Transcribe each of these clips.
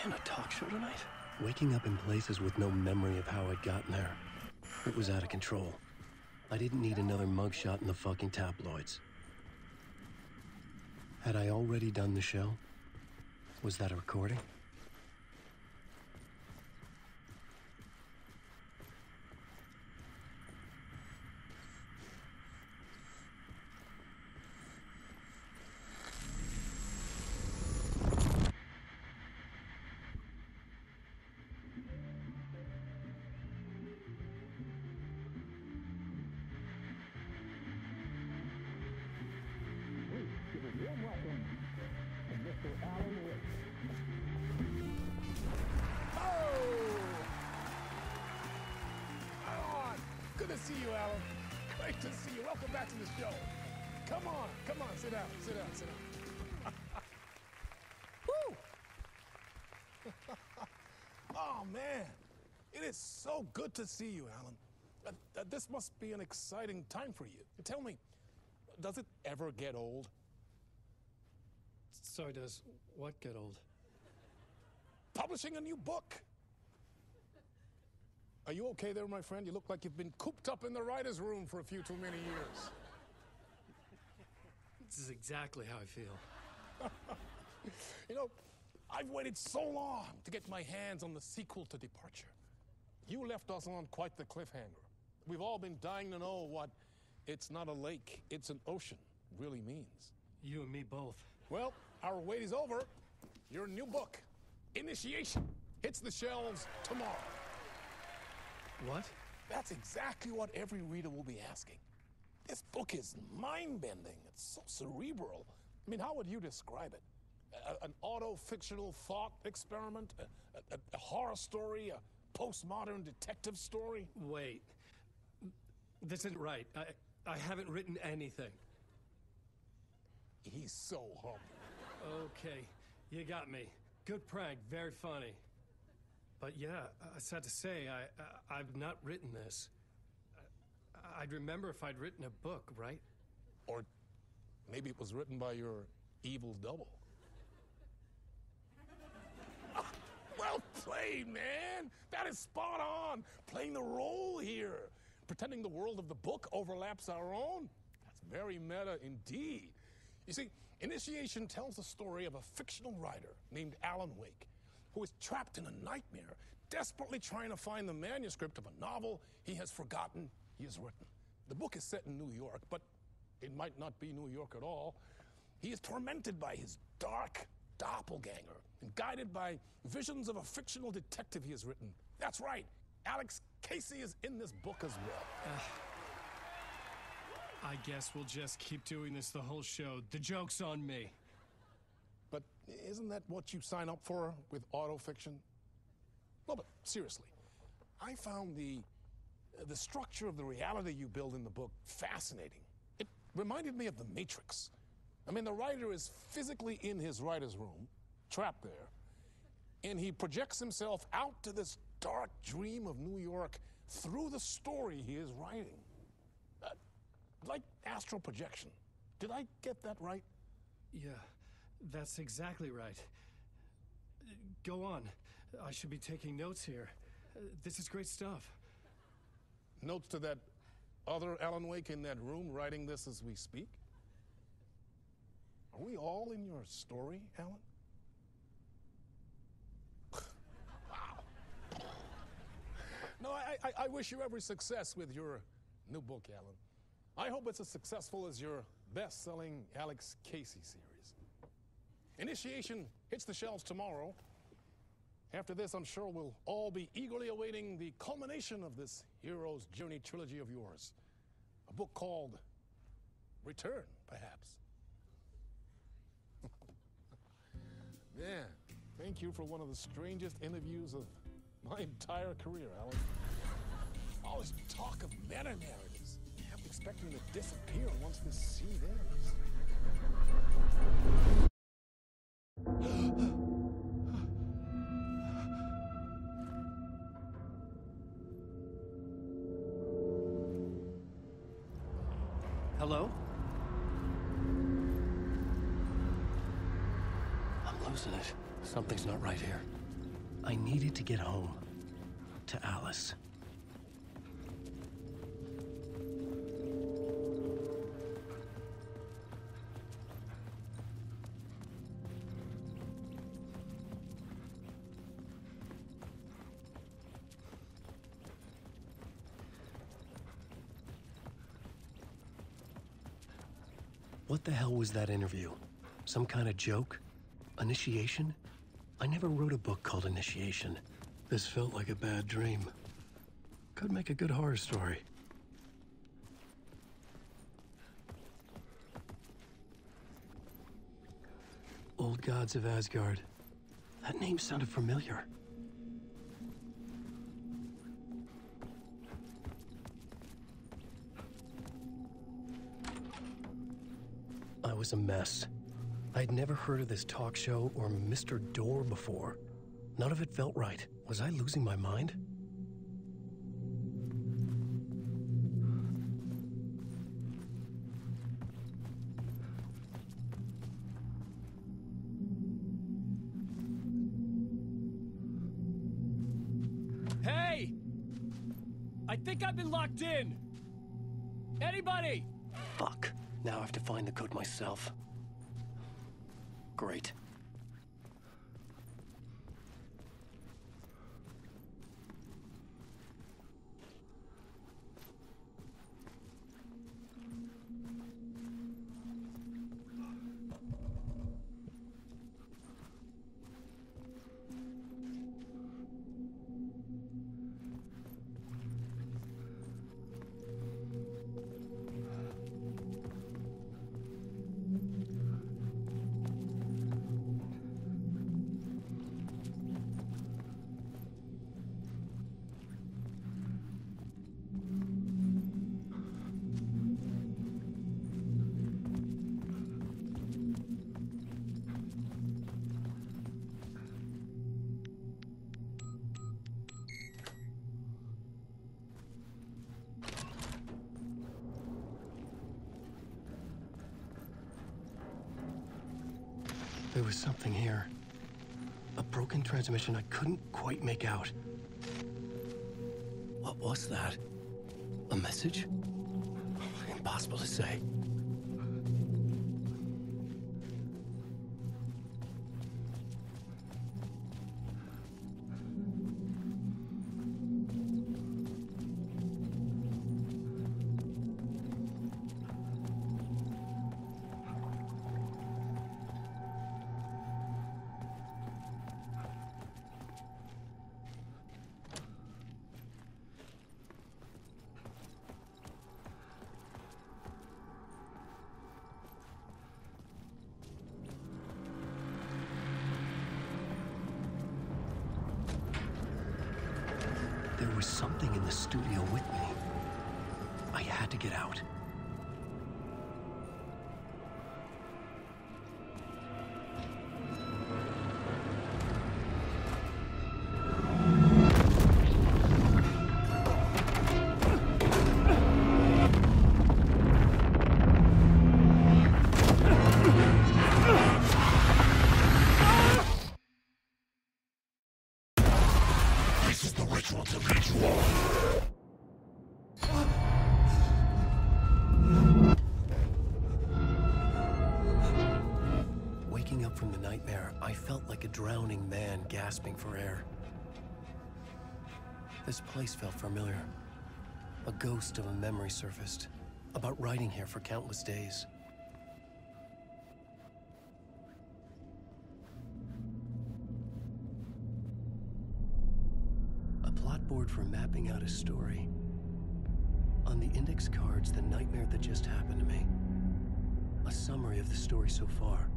Man, a talk show tonight? Waking up in places with no memory of how I'd gotten there. It was out of control. I didn't need another mugshot in the fucking tabloids. Had I already done the show? Was that a recording? Good to see you, Alan. Great to see you. Welcome back to the show. Come on, sit down, sit down. Woo! Oh, man. It is so good to see you, Alan. This must be an exciting time for you. Tell me, does it ever get old? Sorry, does what get old? Publishing a new book. Are you okay there, my friend? You look like you've been cooped up in the writer's room for a few too many years. This is exactly how I feel. You know, I've waited so long to get my hands on the sequel to Departure. You left us on quite the cliffhanger. We've all been dying to know what "it's not a lake, it's an ocean" really means. You and me both. Well, our wait is over. Your new book, Initiation, hits the shelves tomorrow. What? That's exactly what every reader will be asking. This book is mind-bending. It's so cerebral. I mean, how would you describe it? An auto-fictional thought experiment? A horror story? A postmodern detective story? Wait. This isn't right. I haven't written anything. He's so humble. Okay, you got me. Good prank, very funny. But yeah, sad to say, I've not written this. I'd remember if I'd written a book, right? Or maybe it was written by your evil double. Well played, man! That is spot on! Playing the role here. Pretending the world of the book overlaps our own. That's very meta indeed. You see, Initiation tells the story of a fictional writer named Alan Wake, who is trapped in a nightmare, desperately trying to find the manuscript of a novel he has forgotten he has written. The book is set in New York, but it might not be New York at all. He is tormented by his dark doppelganger and guided by visions of a fictional detective he has written. That's right, Alex Casey is in this book as well. I guess we'll just keep doing this the whole show. The joke's on me. But isn't that what you sign up for with autofiction? No, but seriously, I found the structure of the reality you build in the book fascinating. It reminded me of The Matrix. I mean, the writer is physically in his writer's room, trapped there, and he projects himself out to this dark dream of New York through the story he is writing. Like astral projection. Did I get that right? Yeah, that's exactly right. Go on. I should be taking notes here. This is great stuff. Notes to that other Alan Wake in that room writing this as we speak? Are we all in your story, Alan? Wow. No, I wish you every success with your new book, Alan. I hope it's as successful as your best-selling Alex Casey series. Initiation hits the shelves tomorrow. After this, I'm sure we'll all be eagerly awaiting the culmination of this hero's journey trilogy of yours. A book called Return, perhaps. Man, thank you for one of the strangest interviews of my entire career, Alan. All this talk of meta-narratives. I'm expecting to disappear once this seed ends. Hello? I'm losing it. Something's not right here. I needed to get home. To Alice. What the hell was that interview? Some kind of joke? Initiation? I never wrote a book called Initiation. This felt like a bad dream. Could make a good horror story. Old Gods of Asgard. That name sounded familiar. I was a mess. I'd never heard of this talk show or Mr. Door before. None of it felt right. Was I losing my mind? Hey! I think I've been locked in! Anybody? Fuck. Now I have to find the code myself. Great. There was something here. A broken transmission I couldn't quite make out. What was that? A message? Impossible to say. There was something in the studio with me. I had to get out. This is the ritual to lead you on. Waking up from the nightmare, I felt like a drowning man gasping for air. This place felt familiar. A ghost of a memory surfaced, about riding here for countless days. A plot board for mapping out a story. On the index cards, the nightmare that just happened to me. A summary of the story so far.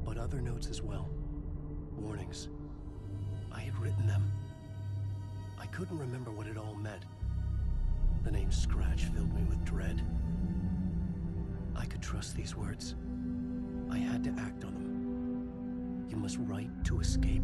But other notes as well. Warnings. I had written them. I couldn't remember what it all meant. The name Scratch filled me with dread. I could trust these words. I had to act on them. You must write to escape.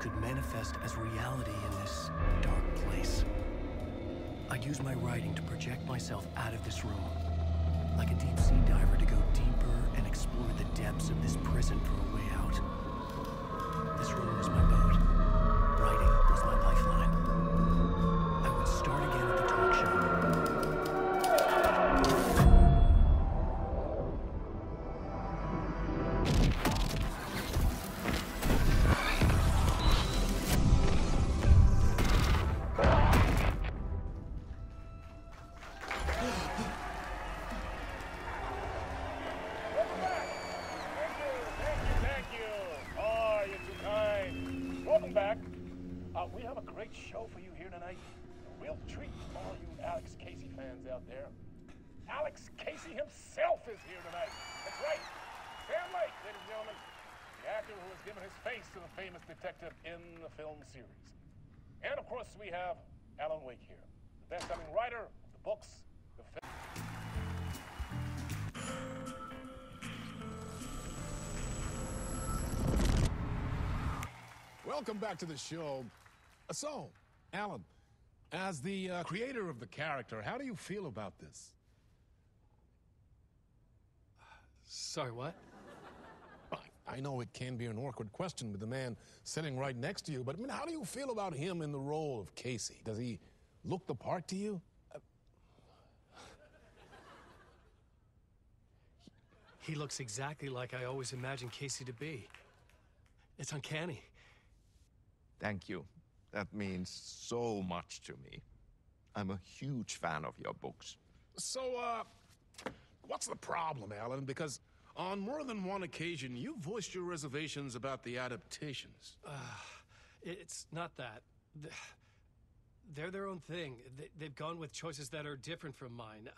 could manifest as reality in this dark place. I'd use my writing to project myself out of this room, like a deep-sea diver to go deeper and explore the depths of this prison for a way out. This room was my boat. Writing was my lifeline. I would start again at the talk show. Welcome back. We have a great show for you here tonight. A real treat for all you Alex Casey fans out there. Alex Casey himself is here tonight. That's right. Sam Lake, ladies and gentlemen. The actor who has given his face to the famous detective in the film series. And of course, we have Alan Wake here, the best-selling writer of the books, the film. Welcome back to the show. So, Alan, as the creator of the character, how do you feel about this? Sorry, what? I know it can be an awkward question with the man sitting right next to you, but I mean, how do you feel about him in the role of Casey? Does he look the part to you? He looks exactly like I always imagined Casey to be. It's uncanny. Thank you. That means so much to me. I'm a huge fan of your books. So, what's the problem, Alan? Because on more than one occasion, you voiced your reservations about the adaptations. It's not that. They're their own thing. They've gone with choices that are different from mine.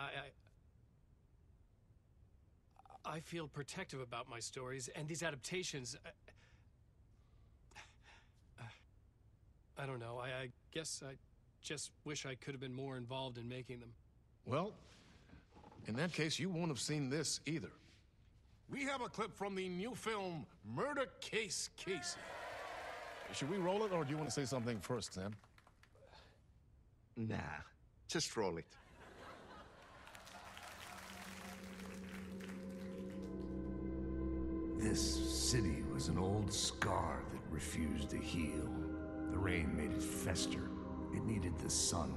I feel protective about my stories, and these adaptations... I don't know. I guess I just wish I could have been more involved in making them. Well, in that case, you won't have seen this either. We have a clip from the new film, Murder Case Casey. Should we roll it, or do you want to say something first, Sam? Nah, just roll it. This city was an old scar that refused to heal. The rain made it fester. It needed the sun,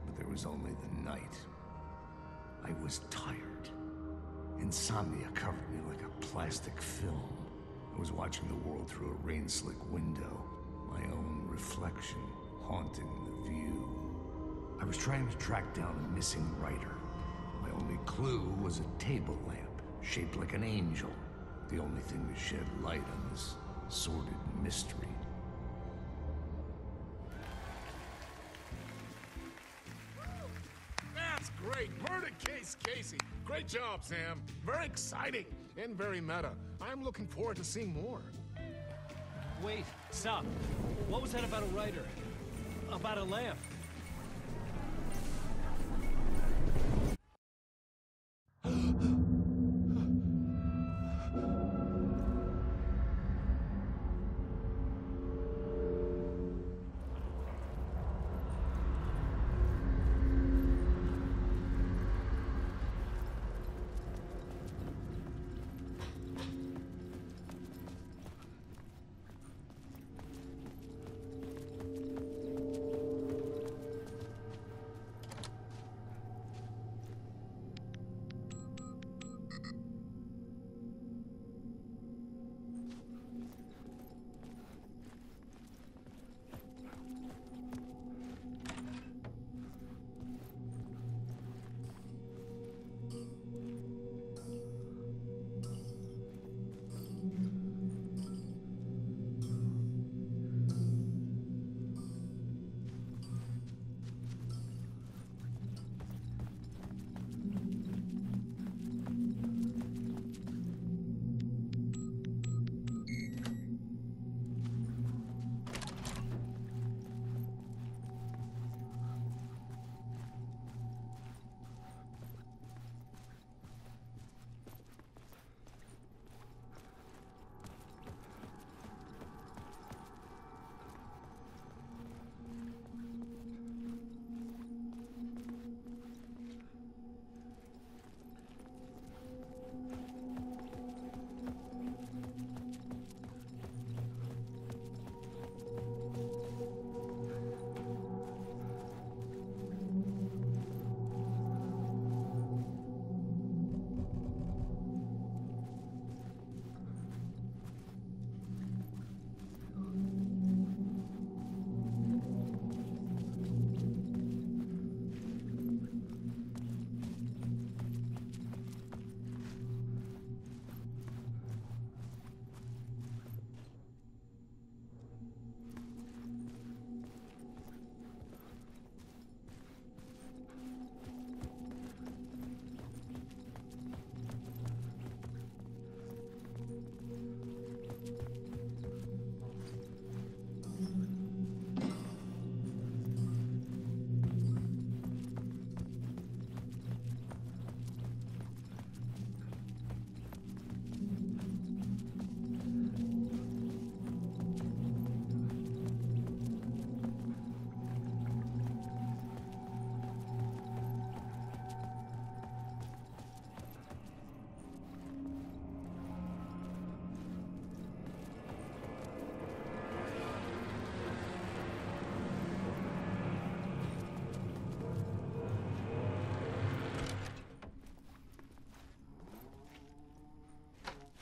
but there was only the night. I was tired. Insomnia covered me like a plastic film. I was watching the world through a rain-slick window, my own reflection haunting the view. I was trying to track down a missing writer. My only clue was a table lamp, shaped like an angel, the only thing to shed light on this sordid mystery. That's great. Murder Case Casey. Great job, Sam. Very exciting and very meta. I'm looking forward to seeing more. Wait, stop. What was that about a writer? About a lamp?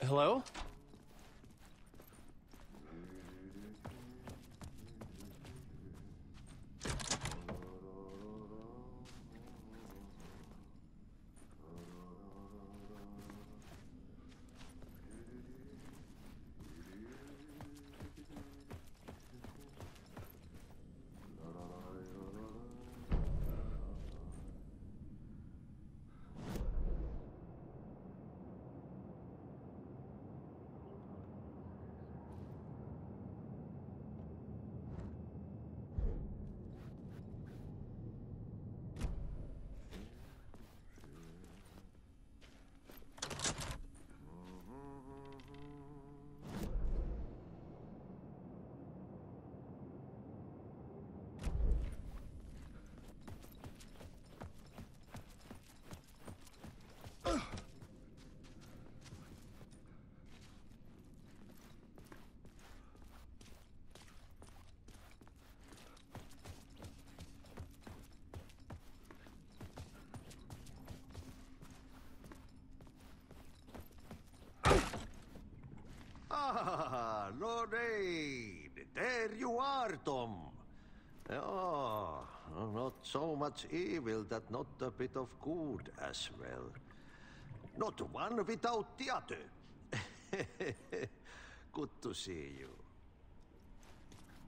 Hello? Ah, Lorraine! There you are, Tom. Oh, not so much evil that not a bit of good as well. Not one without the other. Good to see you.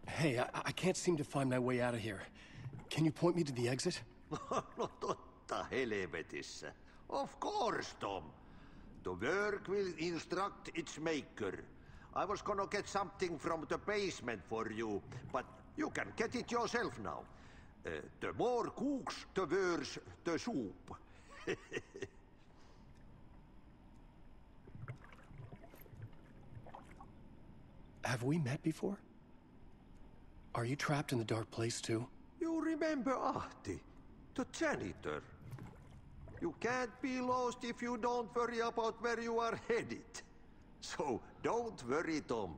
Hey, I can't seem to find my way out of here. Can you point me to the exit? No totta helvetissä. Of course, Tom. The work will instruct its maker. I was gonna get something from the basement for you, but you can get it yourself now. The more cooks, the worse the soup. Have we met before? Are you trapped in the dark place too? You remember Ahti, the janitor. You can't be lost if you don't worry about where you are headed. So don't worry, Tom.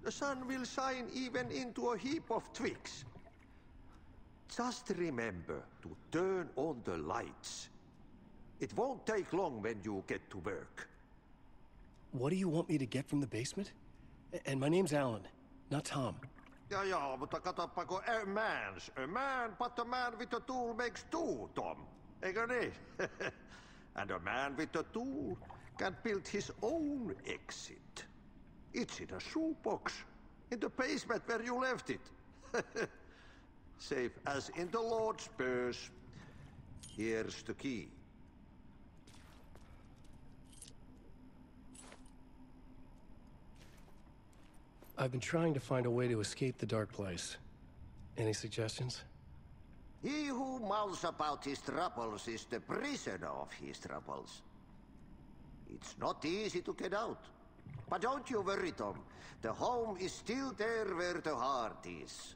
The sun will shine even into a heap of twigs. Just remember to turn on the lights. It won't take long when you get to work. What do you want me to get from the basement? And my name's Alan, not Tom. Ja, mutta katsopako a man, but a man with a tool makes two, Tom. Eikö niin? And a man with a tool can build his own exit. It's in a shoebox, in the basement where you left it. Safe as in the Lord's purse. Here's the key. I've been trying to find a way to escape the dark place. Any suggestions? He who mouths about his troubles is the prisoner of his troubles. It's not easy to get out. But don't you worry, Tom. The home is still there where the heart is.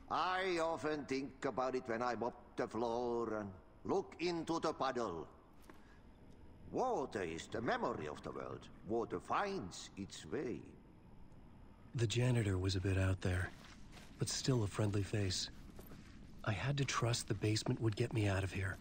I often think about it when I mop the floor and look into the puddle. Water is the memory of the world. Water finds its way. The janitor was a bit out there, but still a friendly face. I had to trust the basement would get me out of here.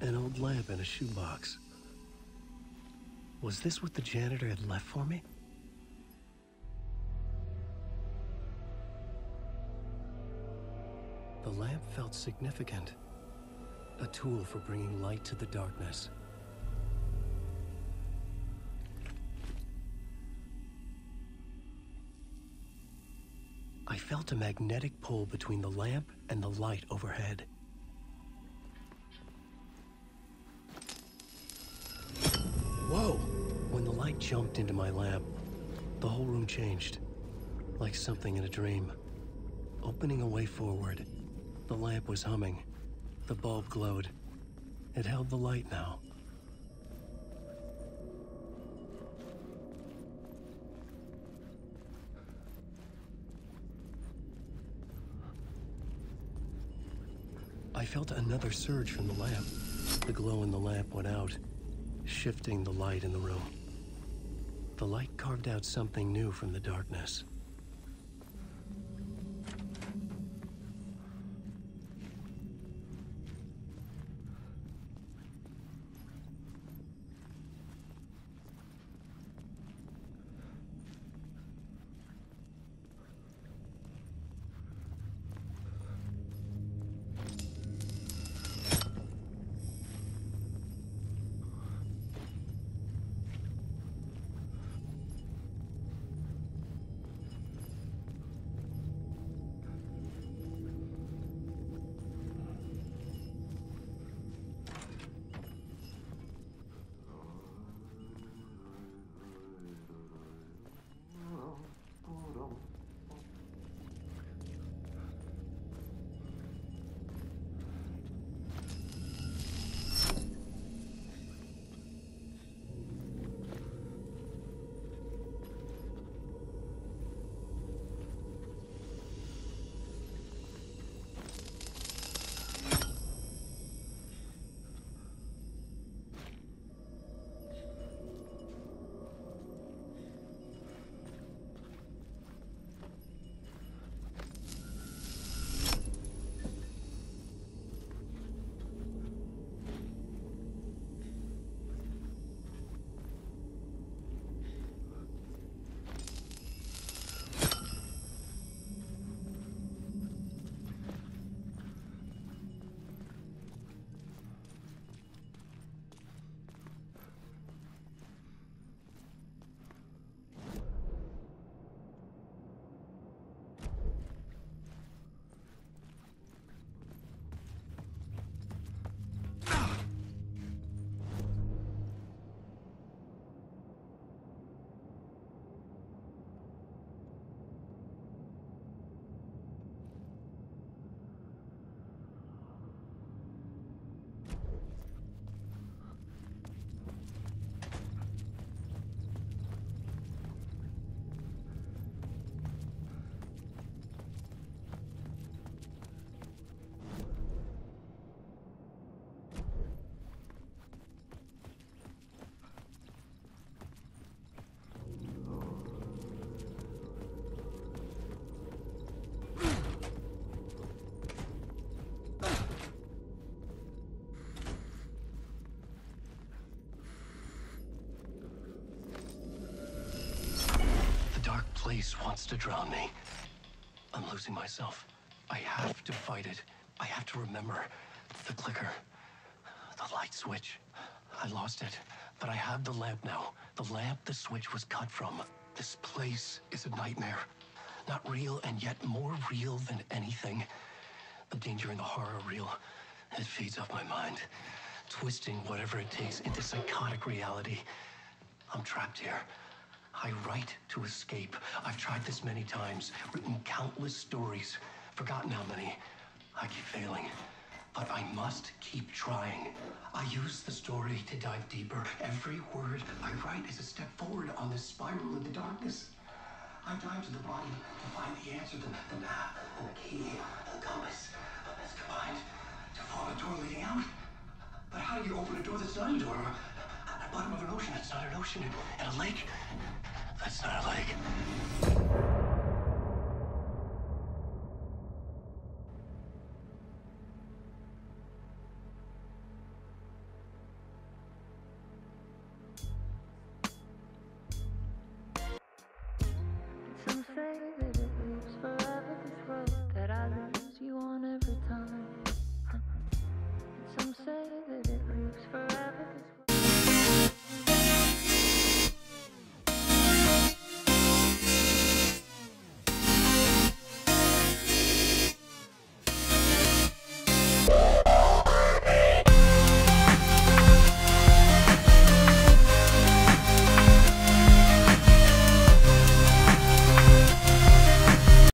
An old lamp in a shoebox. Was this what the janitor had left for me? The lamp felt significant. A tool for bringing light to the darkness. I felt a magnetic pull between the lamp and the light overhead. Whoa! When the light jumped into my lamp, the whole room changed, like something in a dream. Opening a way forward, the lamp was humming. The bulb glowed. It held the light now. I felt another surge from the lamp. The glow in the lamp went out, shifting the light in the room. The light carved out something new from the darkness. Place wants to drown me. I'm losing myself. I have to fight it. I have to remember. The clicker. The light switch. I lost it. But I have the lamp now. The lamp the switch was cut from. This place is a nightmare. Not real, and yet more real than anything. The danger and the horror are real. It feeds off my mind. Twisting whatever it takes into psychotic reality. I'm trapped here. I write to escape. I've tried this many times, written countless stories, forgotten how many. I keep failing, but I must keep trying. I use the story to dive deeper. Every word I write is a step forward on this spiral in the darkness. I dive to the bottom to find the answer, the map, and the key, and the compass. It's combined to form a door leading out. But how do you open a door that's not a door? At the bottom of an ocean, that's not an ocean. And a lake, that's not a lake.